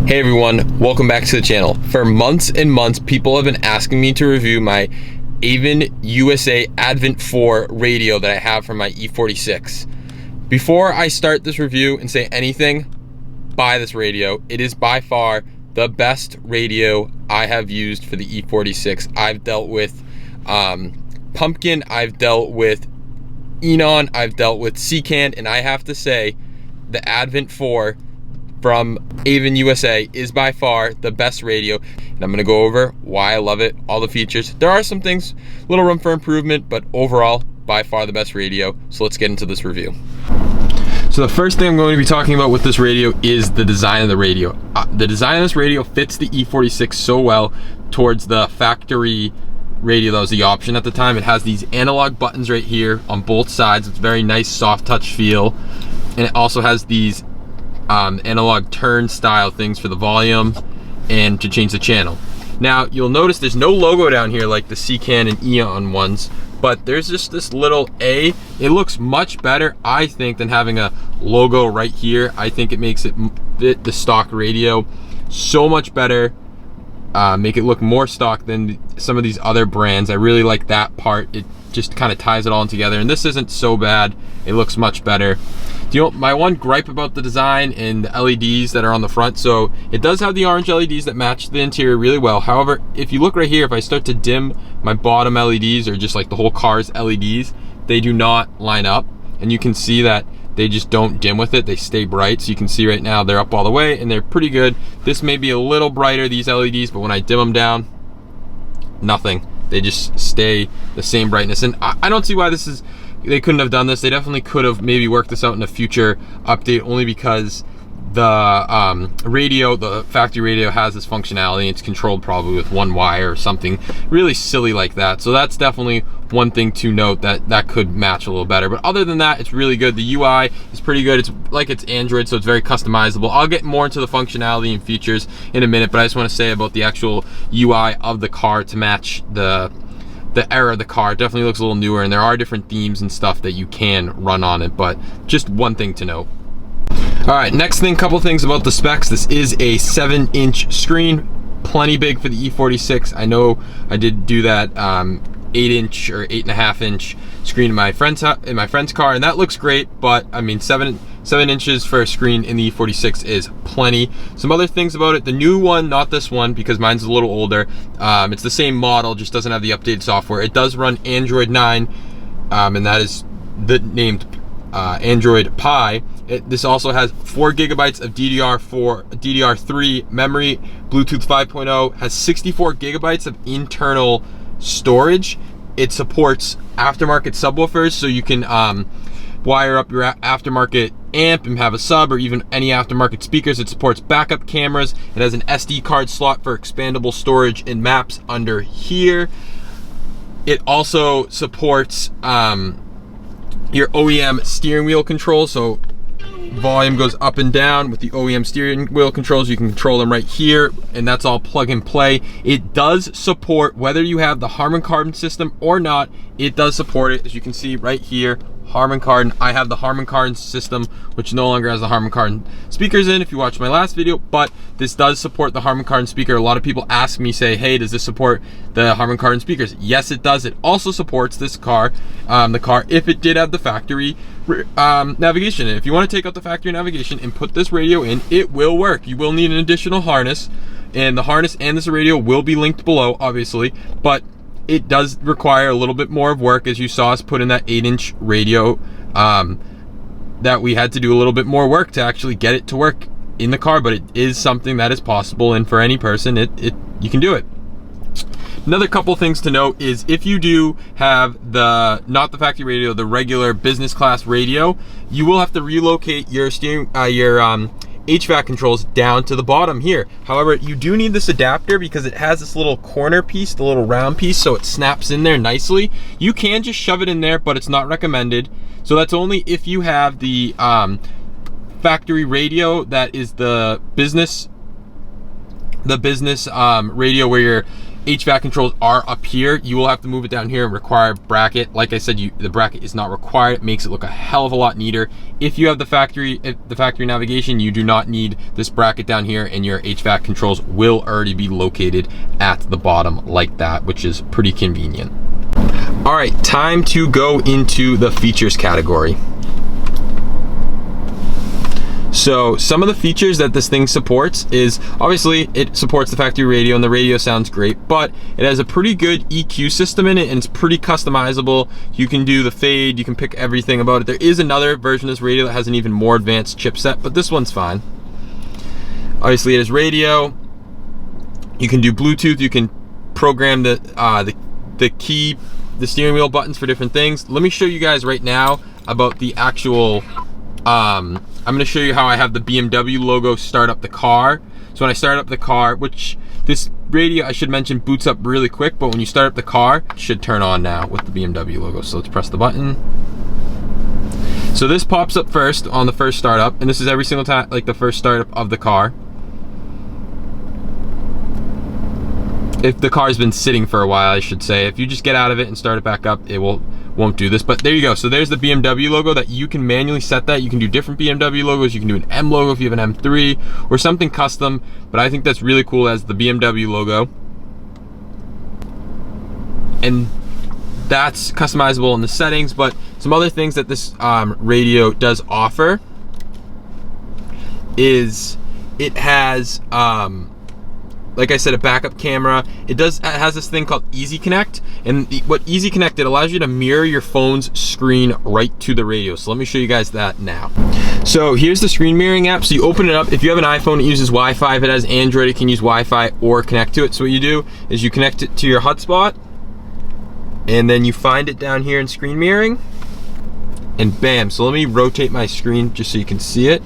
Hey everyone, welcome back to the channel. For months and months, people have been asking me to review my AVIN USA Avant 4 radio that I have from my E46. Before I start this review and say anything, buy this radio. It is by far the best radio I have used for the E46. I've dealt with Pumpkin, I've dealt with Enon, I've dealt with Secan, and I have to say the Avant 4 from AVIN USA is by far the best radio, and I'm going to go over why I love it, all the features. There are some things, little room for improvement, but overall by far the best radio. So let's get into this review. So the first thing I'm going to be talking about with this radio is the design of the radio. The design of this radio fits the E46 so well towards the factory radio that was the option at the time. It has these analog buttons right here on both sides. It's very nice soft touch feel, and it also has these analog turn style things for the volume and to change the channel. Now you'll notice there's no logo down here like the Secan and Eon ones, but there's just this little A. It looks much better, I think, than having a logo right here. I think it makes it fit the stock radio so much better, make it look more stock than some of these other brands. I really like that part. It just kind of ties it all together, and this isn't so bad. It looks much better. You know, my one gripe about the design and the LEDs that are on the front, so it does have the orange LEDs that match the interior really well. However, if you look right here, if I start to dim my bottom LEDs, or just like the whole car's LEDs, they do not line up, and you can see that they just don't dim with it. They stay bright. So you can see right now they're up all the way and they're pretty good. This may be a little brighter, these LEDs, but when I dim them down, nothing. They just stay the same brightness. And I don't see why this is, they couldn't have done this. They definitely could have maybe worked this out in a future update, only because the radio, the factory radio, has this functionality. It's controlled probably with one wire or something really silly like that. So that's definitely one thing to note, that could match a little better. But other than that, it's really good. The UI is pretty good. It's like it's Android, so it's very customizable. I'll get more into the functionality and features in a minute, but I just want to say about the actual UI of the car to match the era of the car. It definitely looks a little newer, and there are different themes and stuff that you can run on it, but just one thing to note. All right, next thing, couple things about the specs. This is a 7-inch screen, plenty big for the E46. I know I did do that 8-inch or 8.5-inch screen in my friend's car, and that looks great, but I mean 7 inches for a screen in the E46 is plenty. Some other things about it: the new one, not this one because mine's a little older, it's the same model, just doesn't have the updated software. It does run Android 9, and that is named Android Pie. This also has 4 gigabytes of DDR3 memory, Bluetooth 5.0, has 64 gigabytes of internal storage. It supports aftermarket subwoofers, so you can wire up your aftermarket amp and have a sub, or even any aftermarket speakers. It supports backup cameras. It has an SD card slot for expandable storage and maps under here. It also supports your OEM steering wheel controls, so volume goes up and down with the OEM steering wheel controls. You can control them right here, and that's all plug and play. It does support, whether you have the Harmon Kardon system or not, it does support it. As you can see right here, Harmon Kardon. I have the Harmon Kardon system, which no longer has the Harmon Kardon speakers in, if you watched my last video, but this does support the Harmon Kardon speaker. A lot of people ask me, say, hey, does this support the Harmon Kardon speakers? Yes, it does. It also supports this car, the car, if it did have the factory navigation. And if you want to take out the factory navigation and put this radio in, it will work. You will need an additional harness, and the harness and this radio will be linked below, obviously, but it does require a little bit more of work, as you saw us put in that 8-inch radio, that we had to do a little bit more work to actually get it to work in the car, but it is something that is possible, and for any person, you can do it. Another couple things to note is if you do have not the factory radio, the regular business class radio, you will have to relocate your HVAC controls down to the bottom here. However, you do need this adapter because it has this little corner piece, the little round piece, so it snaps in there nicely. You can just shove it in there, but it's not recommended. So that's only if you have the factory radio that is the business radio, where HVAC controls are up here. You will have to move it down here and require a bracket. Like I said, the bracket is not required. It makes it look a hell of a lot neater. If you have the factory navigation, you do not need this bracket down here, and your HVAC controls will already be located at the bottom like that, which is pretty convenient. All right, time to go into the features category. So some of the features that this thing supports is, obviously it supports the factory radio, and the radio sounds great, but it has a pretty good EQ system in it, and it's pretty customizable. You can do the fade, you can pick everything about it. There is another version of this radio that has an even more advanced chipset, but this one's fine. Obviously it has radio. You can do Bluetooth, you can program the steering wheel buttons for different things. Let me show you guys right now about the actual, I'm gonna show you how I have the BMW logo start up the car. So when I start up the car, which this radio, I should mention, boots up really quick, but when you start up the car, it should turn on now with the BMW logo. So let's press the button. So this pops up first on the first startup, and this is every single time, like the first startup of the car. If the car's been sitting for a while, I should say. If you just get out of it and start it back up, it won't do this. But there you go. So there's the BMW logo that you can manually set that. You can do different BMW logos. You can do an M logo if you have an M3 or something custom. But I think that's really cool as the BMW logo. And that's customizable in the settings. But some other things that this radio does offer is it has, like I said, a backup camera. It has this thing called Easy Connect, and what Easy Connect, it allows you to mirror your phone's screen right to the radio. So let me show you guys that now. So here's the screen mirroring app. So you open it up. If you have an iPhone, it uses Wi-Fi. If it has Android, it can use Wi-Fi or connect to it. So what you do is you connect it to your hotspot, and then you find it down here in screen mirroring, and bam. So let me rotate my screen just so you can see it.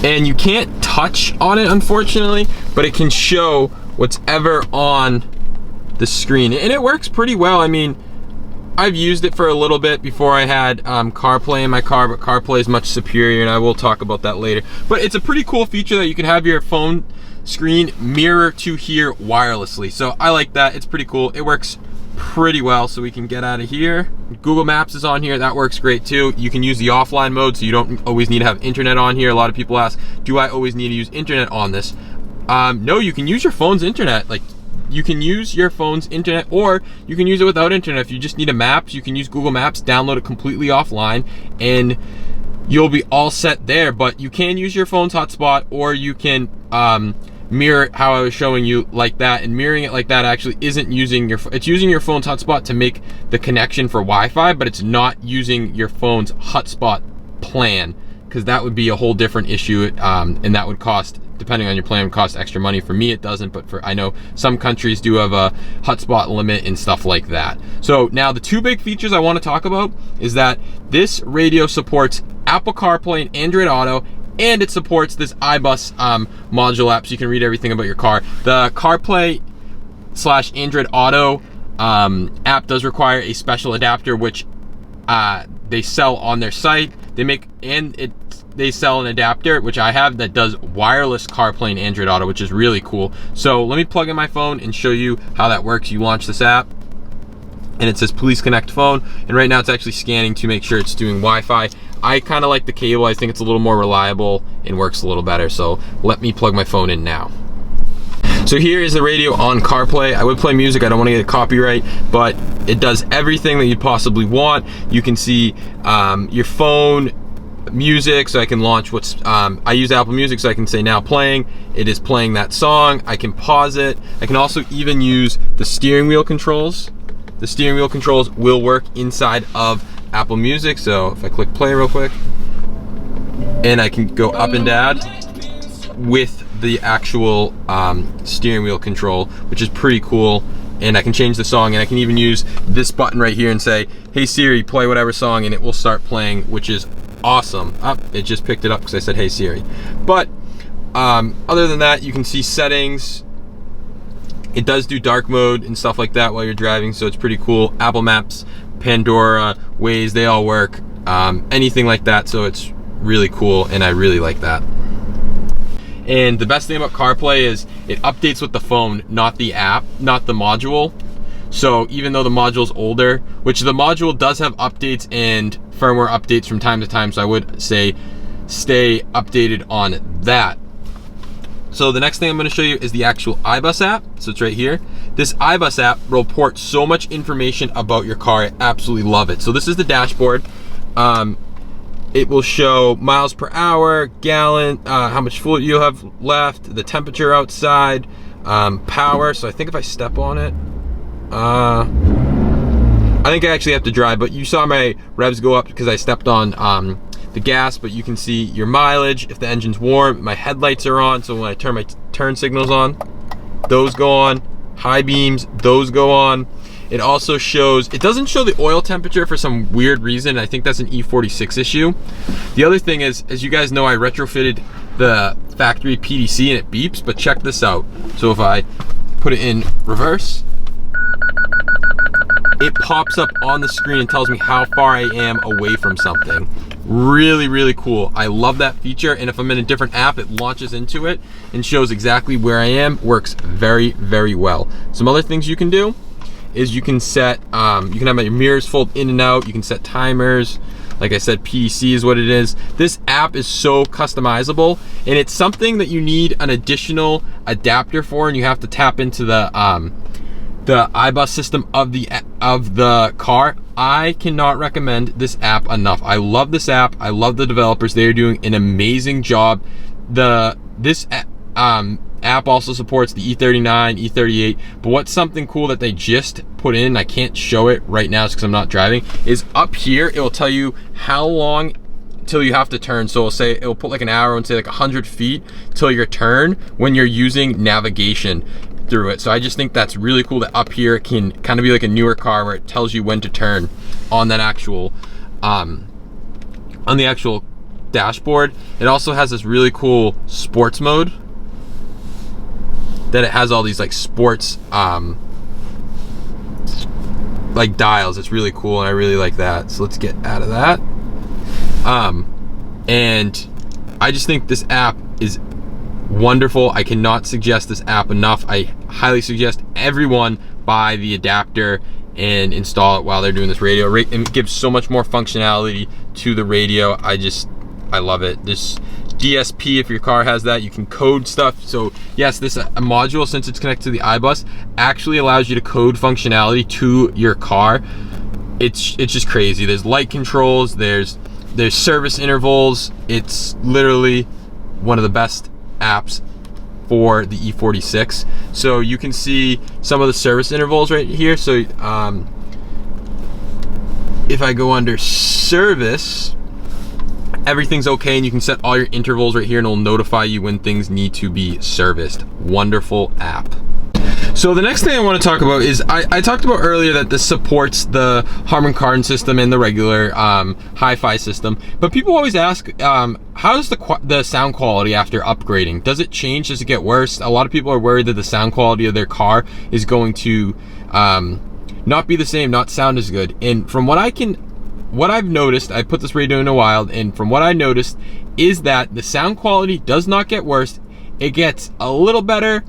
And you can't touch on it, unfortunately, but it can show what's ever on the screen. And it works pretty well. I mean, I've used it for a little bit before I had CarPlay in my car, but CarPlay is much superior, and I will talk about that later. But it's a pretty cool feature that you can have your phone screen mirror to here wirelessly. So I like that. It's pretty cool. It works pretty well. So we can get out of here. Google Maps is on here. That works great too. You can use the offline mode, so you don't always need to have internet on here. A lot of people ask, do I always need to use internet on this? No, you can use your phone's internet. Like, you can use your phone's internet, or you can use it without internet. If you just need a map, you can use Google Maps, download it completely offline, and you'll be all set there. But you can use your phone's hotspot, or you can mirror how I was showing you like that. And mirroring it like that actually isn't using it's using your phone's hotspot to make the connection for Wi-Fi, but it's not using your phone's hotspot plan, because that would be a whole different issue, and that would cost, depending on your plan, would cost extra money. For me, it doesn't, but I know some countries do have a hotspot limit and stuff like that. So now the two big features I want to talk about is that this radio supports Apple CarPlay and Android Auto, and it supports this iBus module app, so you can read everything about your car. The CarPlay / Android Auto app does require a special adapter, which they sell on their site. They sell an adapter, which I have, that does wireless CarPlay and Android Auto, which is really cool. So let me plug in my phone and show you how that works. You launch this app, and it says Please Connect Phone, and right now it's actually scanning to make sure it's doing Wi-Fi. I kind of like the cable. I think it's a little more reliable and works a little better. So let me plug my phone in now. So here is the radio on CarPlay. I would play music. I don't want to get a copyright, but it does everything that you possibly want. You can see your phone music, so I can launch what's I use Apple Music, so I can say now playing. It is playing that song. I can pause it. I can also even use the steering wheel controls. The steering wheel controls will work inside of Apple Music. So if I click play real quick, and I can go up and down with the actual steering wheel control, which is pretty cool. And I can change the song, and I can even use this button right here and say, hey Siri, play whatever song, and it will start playing, which is awesome. It just picked it up because I said hey Siri. But other than that, you can see settings. It does do dark mode and stuff like that while you're driving, so it's pretty cool. Apple Maps, Pandora, Waze, they all work. Anything like that, so it's really cool, and I really like that. And the best thing about CarPlay is it updates with the phone, not the app, not the module. So even though the module's older, which the module does have updates and firmware updates from time to time, so I would say stay updated on that. So the next thing I'm going to show you is the actual iBus app. So it's right here. This iBus app reports so much information about your car. I absolutely love it. So this is the dashboard. It will show miles per hour, gallon, how much fuel you have left, the temperature outside, power. So I think if I step on it, I think I actually have to drive, but you saw my revs go up because I stepped on the gas, but you can see your mileage, if the engine's warm, my headlights are on, so when I turn my turn signals on, those go on, high beams, those go on. It also shows, it doesn't show the oil temperature for some weird reason. I think that's an E46 issue. The other thing is, as you guys know, I retrofitted the factory PDC and it beeps, but check this out. So if I put it in reverse, it pops up on the screen and tells me how far I am away from something. Really, really cool. I love that feature. And if I'm in a different app, it launches into it and shows exactly where I am. Works very, very well. Some other things you can do is you can set, you can have your mirrors fold in and out. You can set timers. Like I said, PDC is what it is. This app is so customizable, and it's something that you need an additional adapter for, and you have to tap into the iBus system of the car. I cannot recommend this app enough. I love this app. I love the developers. They are doing an amazing job. This app also supports the E39, E38, but what's something cool that they just put in, I can't show it right now because I'm not driving, is up here it will tell you how long till you have to turn. So it'll put like an arrow and say like 100 feet till your turn when you're using navigation through it. So I just think that's really cool that up here it can kind of be like a newer car where it tells you when to turn on that actual on the actual dashboard. It also has this really cool sports mode that it has all these like sports like dials. It's really cool and I really like that. So let's get out of that. And I just think this app is wonderful. I cannot suggest this app enough. I highly suggest everyone buy the adapter and install it while they're doing this radio. It gives so much more functionality to the radio. I love it. This DSP, if your car has that, you can code stuff. So yes, this module, since it's connected to the iBus, actually allows you to code functionality to your car. It's just crazy. There's light controls, there's service intervals. It's literally one of the best apps for the E46. So you can see some of the service intervals right here. So if I go under service, everything's okay, and you can set all your intervals right here and it'll notify you when things need to be serviced. Wonderful app. So the next thing I want to talk about is I talked about earlier that this supports the Harmon Kardon system and the regular hi-fi system, but people always ask, how's the sound quality after upgrading? Does it change? Does it get worse? A lot of people are worried that the sound quality of their car is going to not be the same, not sound as good. And from what I've noticed, I put this radio in a while, and from what I noticed is that the sound quality does not get worse. It gets a little better,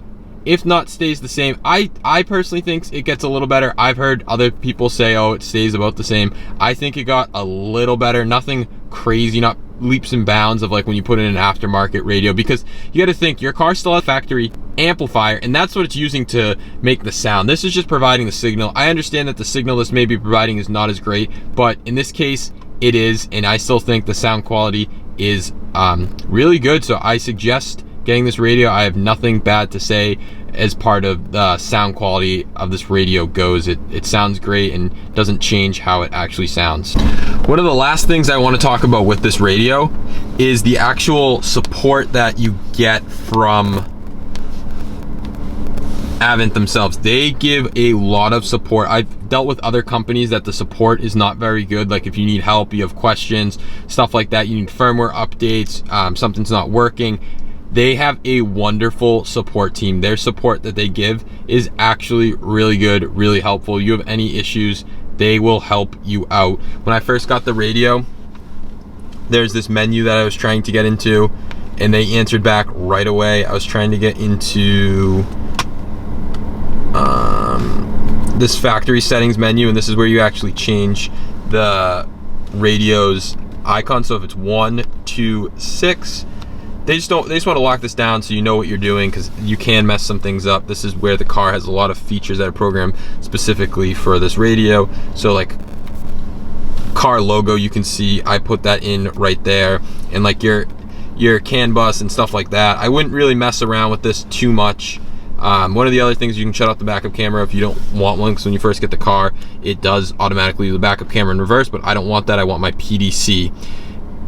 if not stays the same. I personally think it gets a little better. I've heard other people say, oh, it stays about the same. I think it got a little better. Nothing crazy, not leaps and bounds of like when you put in an aftermarket radio, because you got to think your car still has a factory amplifier, and that's what it's using to make the sound. This is just providing the signal. I understand that the signal this may be providing is not as great, but in this case it is, and I still think the sound quality is really good. So I suggest getting this radio. I have nothing bad to say as part of the sound quality of this radio goes. It sounds great and doesn't change how it actually sounds. One of the last things I want to talk about with this radio is the actual support that you get from AVIN themselves. They give a lot of support. I've dealt with other companies that the support is not very good. Like if you need help, you have questions, stuff like that, you need firmware updates, something's not working, they have a wonderful support team. Their support that they give is actually really good, really helpful. You have any issues, they will help you out. When I first got the radio, there's this menu that I was trying to get into, and they answered back right away. I was trying to get into this factory settings menu, and this is where you actually change the radio's icon. So if it's 1, 2, 6, they just want to lock this down so you know what you're doing, because you can mess some things up. This is where the car has a lot of features that are programmed specifically for this radio. So like car logo, you can see I put that in right there, and like your CAN bus and stuff like that. I wouldn't really mess around with this too much. One of the other things, you can shut off the backup camera if you don't want one, because when you first get the car, it does automatically do the backup camera in reverse, but I don't want that. I want my PDC.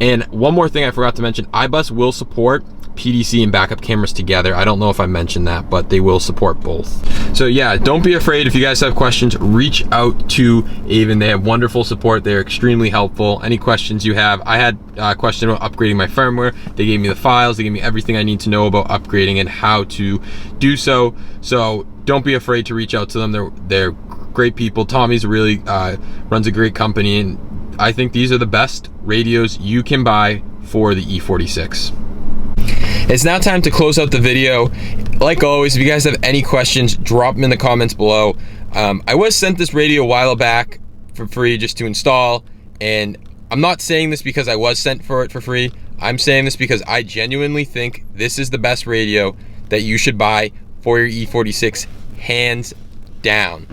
And one more thing I forgot to mention, iBus will support PDC and backup cameras together. I don't know if I mentioned that, but they will support both. So yeah, don't be afraid. If you guys have questions, reach out to AVIN. They have wonderful support. They're extremely helpful. Any questions you have, I had a question about upgrading my firmware. They gave me the files. They gave me everything I need to know about upgrading and how to do so. So don't be afraid to reach out to them. They're great people. Tommy's really runs a great company, and I think these are the best radios you can buy for the E46. It's now time to close out the video. Like always, if you guys have any questions, drop them in the comments below. I was sent this radio a while back for free just to install, and I'm not saying this because I was sent for it for free. I'm saying this because I genuinely think this is the best radio that you should buy for your E46, hands down.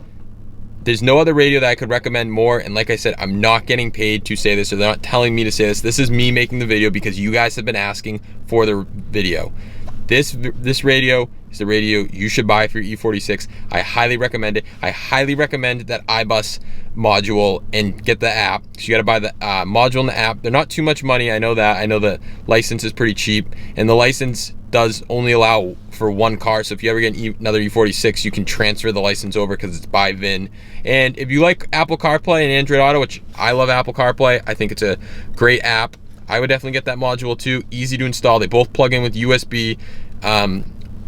There's no other radio that I could recommend more, and like I said, I'm not getting paid to say this, or they're not telling me to say this. This is me making the video because you guys have been asking for the video. This radio is the radio you should buy for your E46. I highly recommend it. I highly recommend that iBus module and get the app. So you gotta buy the module and the app. They're not too much money, I know that. I know the license is pretty cheap, and the license does only allow for one car. So if you ever get another E46, you can transfer the license over because it's by VIN. And if you like Apple CarPlay and Android Auto, which I love Apple CarPlay, I think it's a great app, I would definitely get that module too. Easy to install. They both plug in with USB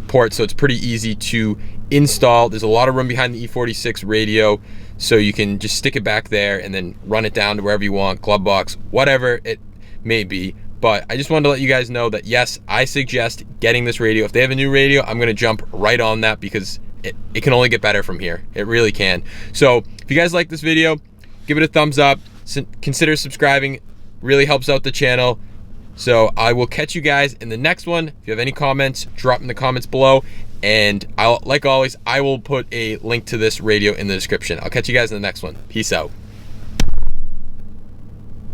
ports, so it's pretty easy to install. There's a lot of room behind the E46 radio, so you can just stick it back there and then run it down to wherever you want, glove box, whatever it may be. But I just wanted to let you guys know that yes, I suggest getting this radio. If they have a new radio, I'm gonna jump right on that because it can only get better from here. It really can. So if you guys like this video, give it a thumbs up, consider subscribing, really helps out the channel. So I will catch you guys in the next one. If you have any comments, drop in the comments below, and like always, I will put a link to this radio in the description. I'll catch you guys in the next one. Peace out.